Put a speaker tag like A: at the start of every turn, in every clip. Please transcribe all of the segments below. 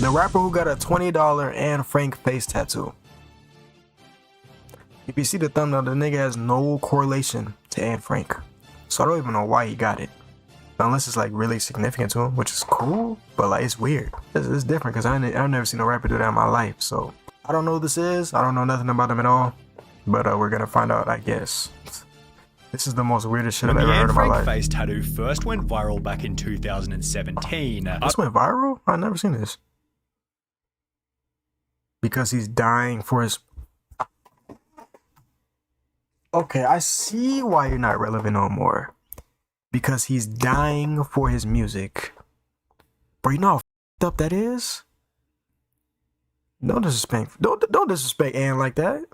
A: The rapper who got a $20 Anne Frank face tattoo. If you see the thumbnail, the nigga has no correlation to Anne Frank. So I don't even know why he got it. Unless it's like really significant to him, which is cool, but like it's weird. It's different because I've never seen a rapper do that in my life. So I don't know who this is. I don't know nothing about him at all. But we're gonna find out, I guess. This is the most weirdest shit I've ever heard in my life.
B: The Anne Frank face tattoo first went viral back in 2017.
A: This went viral? I've never seen this. Because he's dying for his... Okay, I see why you're not relevant no more. Because he's dying for his music. Bro, you know how f***ed up that is? Don't disrespect Ann like that.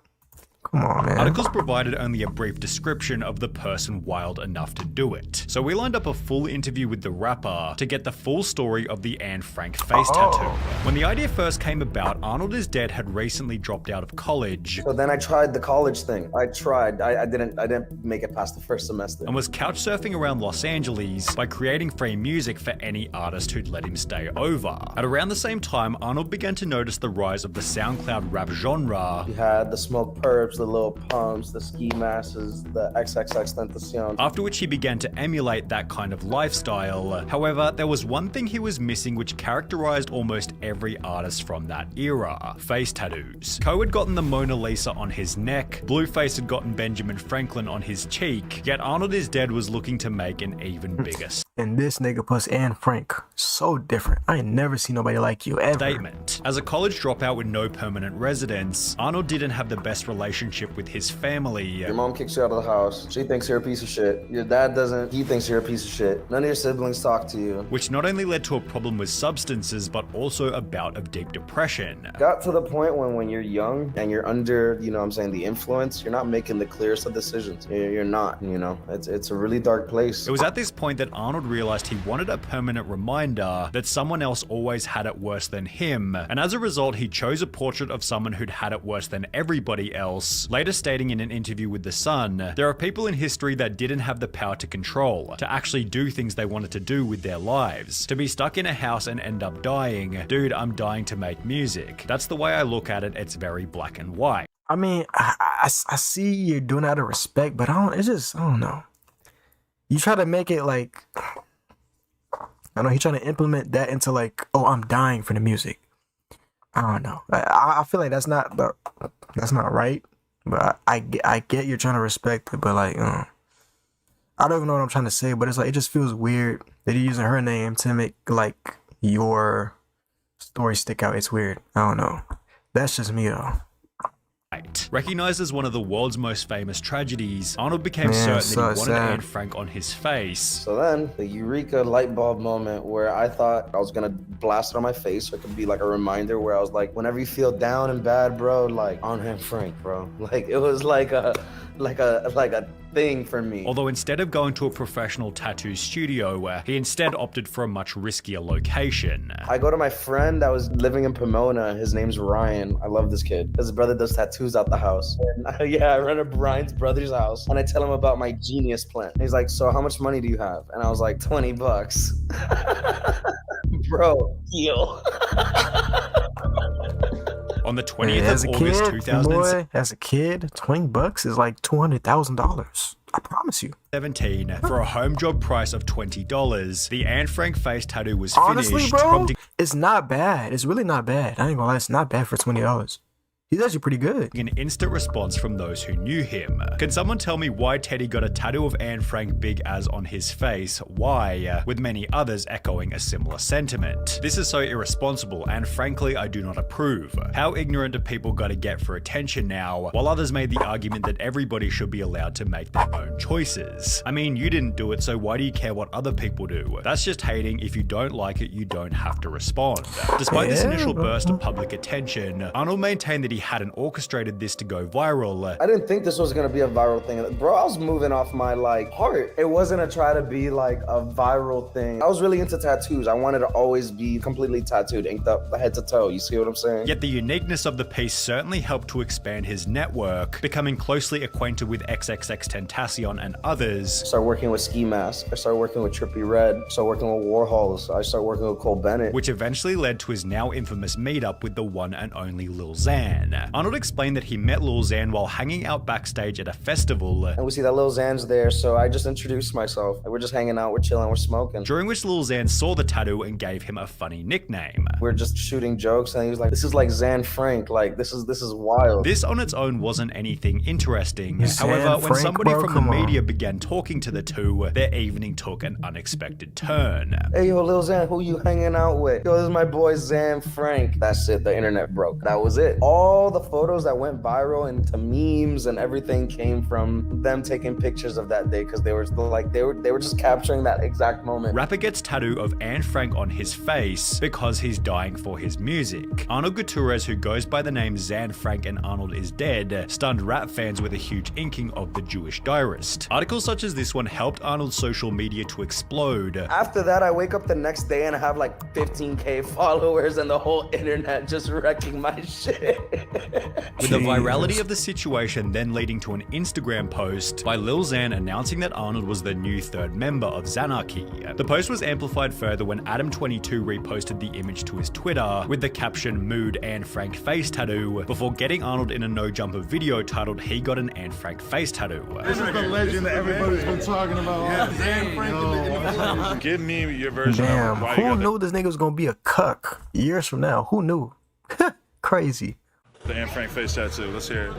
A: Come on, man.
B: Articles provided only a brief description of the person wild enough to do it. So we lined up a full interview with the rapper to get the full story of the Anne Frank face tattoo. When the idea first came about, Arnold is Dead had recently dropped out of college.
C: So then I tried the college thing. I didn't make it past the first semester.
B: And was couch surfing around Los Angeles by creating free music for any artist who'd let him stay over. At around the same time, Arnold began to notice the rise of the SoundCloud rap genre.
C: You had the Smoke Perps, the Lil Pumps, the Ski Masses, the XXXTentacion.
B: After which he began to emulate that kind of lifestyle. However, there was one thing he was missing which characterized almost every artist from that era: face tattoos. Coe had gotten the Mona Lisa on his neck, Blueface had gotten Benjamin Franklin on his cheek, yet Arnold is Dead was looking to make an even bigger
A: and this nigga plus Anne Frank, so different. I ain't never seen nobody like you ever.
B: Statement. As a college dropout with no permanent residence, Arnold didn't have the best relationship with his family.
C: Your mom kicks you out of the house. She thinks you're a piece of shit. Your dad doesn't. He thinks you're a piece of shit. None of your siblings talk to you.
B: Which not only led to a problem with substances, but also a bout of deep depression.
C: Got to the point when you're young and you're under, you know what I'm saying, the influence, you're not making the clearest of decisions. You're not, you know. It's a really dark place.
B: It was at this point that Arnold realized he wanted a permanent reminder that someone else always had it worse than him, and as a result he chose a portrait of someone who'd had it worse than everybody else, later stating in an interview with The Sun, "There are people in history that didn't have the power to control, to actually do things they wanted to do with their lives. To be stuck in a house and end up dying. Dude, I'm dying to make music." That's the way I look at it. It's very black and white.
A: I mean, I see you're doing it out of respect, but I don't know. You try to make it like, I know he's trying to implement that into like, oh, I'm dying for the music. I don't know. I feel like that's not right. But I get you're trying to respect it, but like, I don't even know what I'm trying to say. But it's like, it just feels weird that you're using her name to make like your story stick out. It's weird. I don't know. That's just me though.
B: Recognized as one of the world's most famous tragedies, Arnold became certain that he wanted Anne Frank on his face.
C: So then, the eureka light bulb moment where I thought I was gonna blast it on my face so it could be like a reminder where I was like, whenever you feel down and bad, bro, like, on Anne Frank, bro. Like, it was like a thing for me.
B: Although instead of going to a professional tattoo studio, he instead opted for a much riskier location.
C: I go to my friend that was living in Pomona. His name's Ryan. I love this kid. His brother does tattoos out the house. And yeah, I run up Ryan's brother's house and I tell him about my genius plan. He's like, so how much money do you have? And I was like, $20. Bro, deal.
B: On the 20th of August 2007,
A: as a kid, $20 is like $200,000. I promise you.
B: 17 for a home job price of $20. The Anne Frank face tattoo was
A: honestly,
B: finished.
A: Bro, it's not bad. It's really not bad. I ain't gonna lie, it's not bad for $20. He's actually pretty good.
B: An instant response from those who knew him. Can someone tell me why Teddy got a tattoo of Anne Frank big as on his face? Why? With many others echoing a similar sentiment. This is so irresponsible and frankly I do not approve. How ignorant do people gotta get for attention now, while others made the argument that everybody should be allowed to make their own choices? I mean, you didn't do it, so why do you care what other people do? That's just hating. If you don't like it, you don't have to respond. Despite this initial burst of public attention, Arnold maintained that he hadn't orchestrated this to go viral.
C: I didn't think this was gonna be a viral thing. Bro, I was moving off my like heart. It wasn't a try to be like a viral thing. I was really into tattoos. I wanted to always be completely tattooed, inked up head to toe. You see what I'm saying?
B: Yet the uniqueness of the piece certainly helped to expand his network, becoming closely acquainted with XXXTentacion and others.
C: I started working with Ski Mask. I started working with Trippie Redd. I started working with Warhols. I started working with Cole Bennett.
B: Which eventually led to his now infamous meetup with the one and only Lil Xan. Arnold explained that he met Lil Xan while hanging out backstage at a festival.
C: And we see that Lil Xan's there, so I just introduced myself. We're just hanging out, we're chilling, we're smoking.
B: During which Lil Xan saw the tattoo and gave him a funny nickname.
C: We're just shooting jokes, and he was like, "This is like Xan Frank. Like this is wild."
B: This on its own wasn't anything interesting.
A: Xan
B: However, when
A: Frank,
B: somebody
A: bro,
B: from the
A: come on.
B: media began talking to the two, their evening took an unexpected turn.
C: Hey yo, Lil Xan, who you hanging out with? Yo, this is my boy Xan Frank. That's it. The internet broke. That was it. All the photos that went viral into memes and everything came from them taking pictures of that day because they were still like they were just capturing that exact moment.
B: Rapper gets tattoo of Anne Frank on his face because he's dying for his music. Arnold Gutierrez, who goes by the name Xan Frank and Arnold is Dead, stunned rap fans with a huge inking of the Jewish diarist. Articles such as this one helped Arnold's social media to explode.
C: After that, I wake up the next day and I have like 15K followers and the whole internet just wrecking my shit.
B: With the virality of the situation then leading to an Instagram post by Lil Xan announcing that Arnold was the new third member of Xanarchy. The post was amplified further when Adam22 reposted the image to his Twitter with the caption "Mood Anne Frank face tattoo" before getting Arnold in a no jumper video titled "He got an Anne Frank face tattoo."
D: This is the legend that everybody's been talking about.
E: Xan Frank. Give me your version
A: Damn,
E: of why you
A: who
E: got
A: knew this nigga was gonna be a cuck years from now? Who knew? Crazy.
E: the Anne Frank face tattoo. Let's hear it.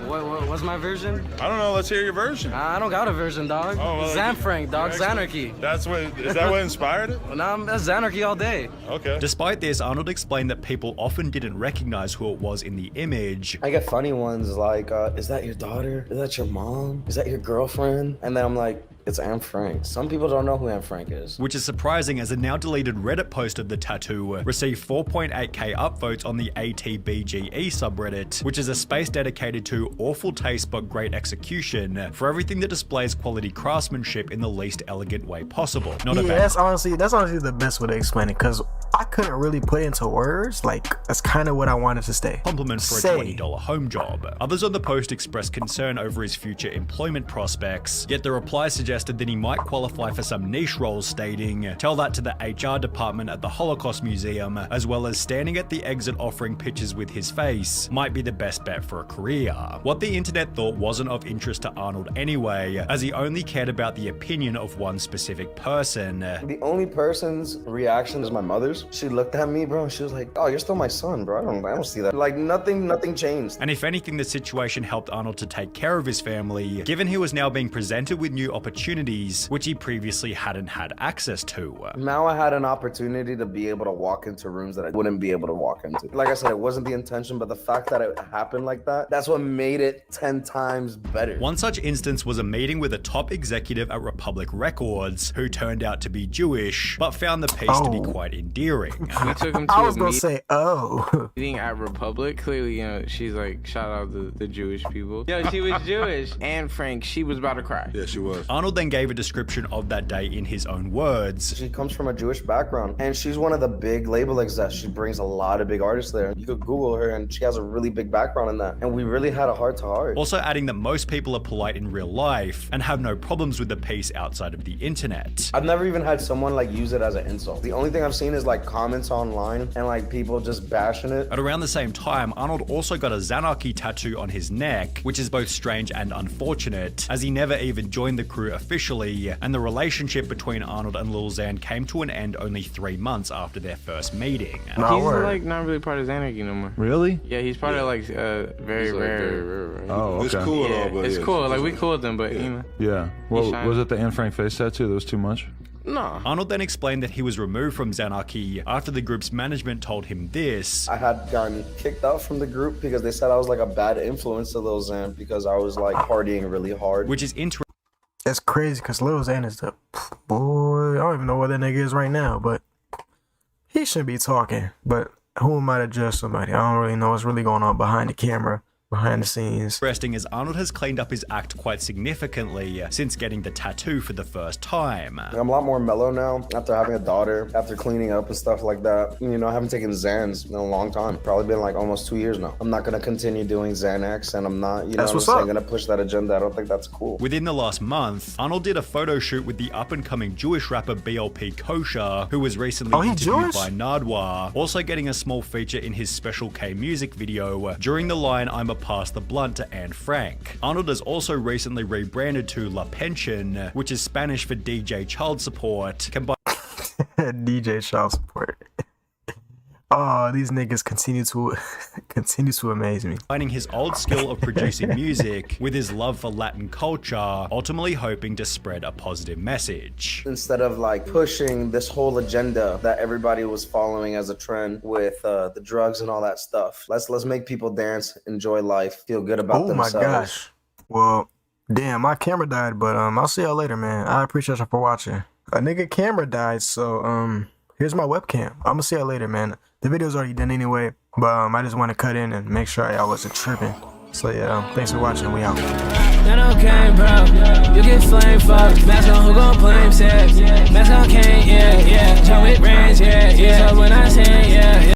F: What's my version?
E: I don't know. Let's hear your version.
F: I don't got a version, dog.
E: Oh, well,
F: Xan Frank, dog.
E: you're expert.
F: Xanarchy.
E: Is that what inspired it?
F: Nah, that's Xanarchy all day.
E: Okay.
B: Despite this, Arnold explained that people often didn't recognize who it was in the image,
C: I get funny ones like, is that your daughter? Is that your mom? Is that your girlfriend? And then I'm like, it's Anne Frank. Some people don't know who Anne Frank is.
B: which is surprising as a now deleted Reddit post of the tattoo received 4.8k upvotes on the ATBGE subreddit, which is a space dedicated to awful taste but great execution for everything that displays quality craftsmanship in the least elegant way possible. Not a
A: Yeah,
B: bad
A: that's honestly the best way to explain it, because I couldn't really put it into words. Like, that's kind of what I wanted to say.
B: compliment for a $20 home job. Others on the post expressed concern over his future employment prospects, yet the reply suggested that he might qualify for some niche roles, stating, "Tell that to the HR department at the Holocaust Museum, as well as standing at the exit offering pictures with his face, might be the best bet for a career." What the internet thought wasn't of interest to Arnold anyway, as he only cared about the opinion of one specific person.
C: The only person's reaction is my mother's. She looked at me, bro, and she was like, "Oh, you're still my son, bro. I don't see that." Like nothing changed.
B: And if anything, the situation helped Arnold to take care of his family, given he was now being presented with new opportunities, which he previously hadn't had access to.
C: Now I had an opportunity to be able to walk into rooms that I wouldn't be able to walk into. Like I said, it wasn't the intention, but the fact that it happened like that, that's what made it 10 times better.
B: One such instance was a meeting with a top executive at Republic Records, who turned out to be Jewish, but found the piece to be quite endearing.
G: We took him to
A: I was
G: a
A: gonna say,
G: meeting at Republic. Clearly, she's like, shout out to the Jewish people. Yo, she was Jewish. Anne Frank, she was about to cry.
E: Yeah, she was.
B: Arnold then gave a description of that day in his own words.
C: She comes from a Jewish background, and she's one of the big label execs. She brings a lot of big artists there. You could Google her, and she has a really big background in that. And we really had a heart-to-heart.
B: Also adding that most people are polite in real life and have no problems with the piece outside of the internet.
C: I've never even had someone like use it as an insult. The only thing I've seen is like comments online and like people just bashing it.
B: At around the same time, Arnold also got a Xanarchy tattoo on his neck, which is both strange and unfortunate, as he never even joined the crew officially, and the relationship between Arnold and Lil Xan came to an end only 3 months after their first meeting.
G: He's
A: word.
G: like not really part of Xanarchy no more.
D: Really?
G: Yeah, he's part of like very rare. Right?
D: Oh, okay.
E: It's cool and all, but
G: It's
E: yeah,
G: cool. Like we cool with them, but
D: Yeah. Well,
G: shines.
D: was it the Anne Frank face tattoo that was too much?
G: no.
B: Arnold then explained that he was removed from Xanarchy after the group's management told him this.
C: I had gotten kicked out from the group because they said I was like a bad influence to Lil Xan because I was like partying really hard.
B: Which is interesting.
A: It's crazy because Lil Xan is the boy. I don't even know where that nigga is right now, but he shouldn't be talking. But who am I to judge somebody? I don't really know what's really going on behind the camera. behind the scenes.
B: Interesting as Arnold has cleaned up his act quite significantly since getting the tattoo for the first time.
C: I'm a lot more mellow now after having a daughter, after cleaning up and stuff like that. You know, I haven't taken Xans in a long time. Probably been like almost 2 years now. I'm not gonna continue doing Xanax, and I'm not, you know what I'm saying, gonna push that agenda. I don't think that's cool.
B: Within the last month, Arnold did a photo shoot with the up-and-coming Jewish rapper BLP Kosher, who was recently interviewed by Nardwar, also getting a small feature in his Special K music video during the line "I'm a pass the blunt" to Anne Frank. Arnold has also recently rebranded to La Pension, which is Spanish for DJ child support,
A: DJ child support. Oh, these niggas continue to amaze me.
B: combining his old skill of producing music with his love for Latin culture, ultimately hoping to spread a positive message.
C: Instead of like pushing this whole agenda that everybody was following as a trend with the drugs and all that stuff, let's make people dance, enjoy life, feel good about themselves.
A: Oh my gosh. Well, damn, my camera died, but I'll see y'all later, man. I appreciate y'all for watching. A nigga camera died, so here's my webcam. I'm gonna see y'all later, man. The video's already done anyway, but I just want to cut in and make sure y'all wasn't tripping. So yeah, thanks for watching. We out.
H: That okay, bro. You get flame fucked. Mask on who gon' blame sex. Mask on Kane, yeah, yeah. Joe with range, yeah, yeah. So when I say, yeah, yeah.